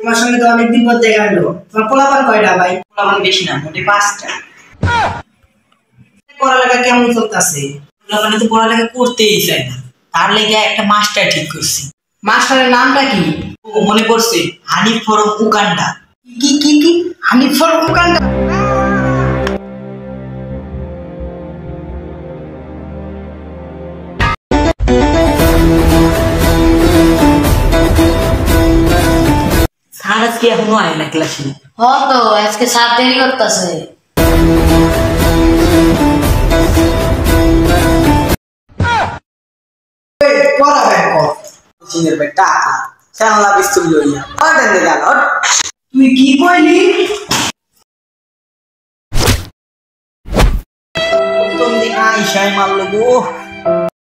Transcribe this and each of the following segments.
তোমার সঙ্গে তো অনেকদিন পর দেখা হলো। তোমার পোলাপান কয়টা ভাই? পোলাপান বেশি না, মোটে 5টা। পড়ালেখা কেমন চলতেছে? পোলাপানে তো পড়ালেখা করতেই চায় না, তার লেগে একটা মাস্টার ঠিক করছি। মাস্টারের নামটা কি? ও মনে পড়ছে, হানিফ ফরম উগান্ডা। কি কি কি? Hanif form Uganda? স্যার আজকে এখনো আয় না ক্লাসে। তো আজকে 7 দেরি করতেছে। পড়া ব্যাক কর। সিনের বেটা সামলা পিস্তল লইয়া অর্ডার দে গেল। তুই কি কইলি? প্রথম দিন আইসাই মারলো গো।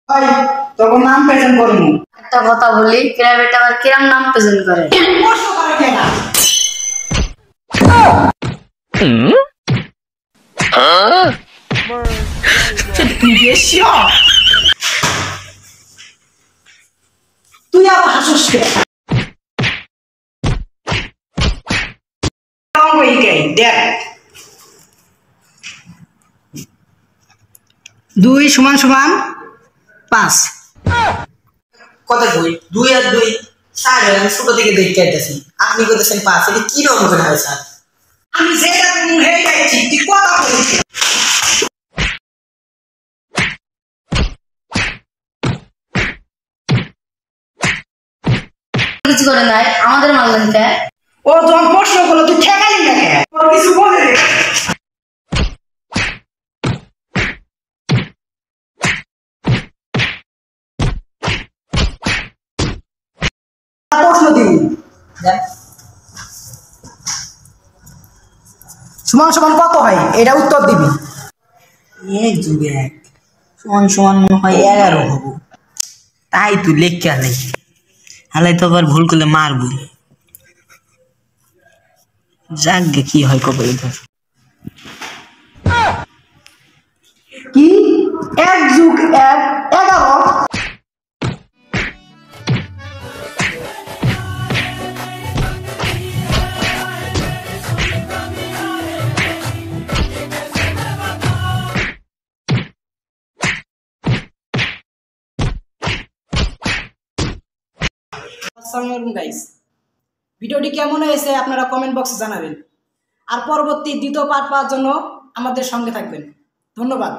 ভাই তখন নাম প্রেজেন্ট করমু। একটা কথা বলি, প্রাইভেট আবার কিরম নাম প্রেজেন্ট করে? প্রশ্ন করে কেনা। তুই আবার হাসিস কে? দেখ 2 সমান সমান 5। কথা কই 2 আর 2 স্যার আমি ছোট থেকে দেখতে আইতাছি, আপনি কইতেছেন 5। এটা কি রকম করে হয় স্যার? আমি যেটা তুমি হেই যাচ্ছি তুই কথা বলিস। কিছু করে নাই, আমাদের মারলেন কে? ও যখন প্রশ্ন করলো তুই ঠেকালি না কেন? তোর কিছু বলে রে। প্রশ্ন দিবি সমান সমান কত হয় এটা উত্তর দিবি। 1 + 1 সমান সমান মনে হয় 11 হবো। তাই তো লেখা নেই, হালাই তো আবার ভুল করলে মারবো। যাক কি হয় কবে ধর। কি 1 + 1 11? আসসালামু আলাইকুম গাইস, ভিডিওটি কেমন হয়েছে আপনারা কমেন্ট বক্সে জানাবেন। আর পরবর্তী দ্বিতীয় পার্ট পাওয়ার জন্য আমাদের সঙ্গে থাকবেন। ধন্যবাদ।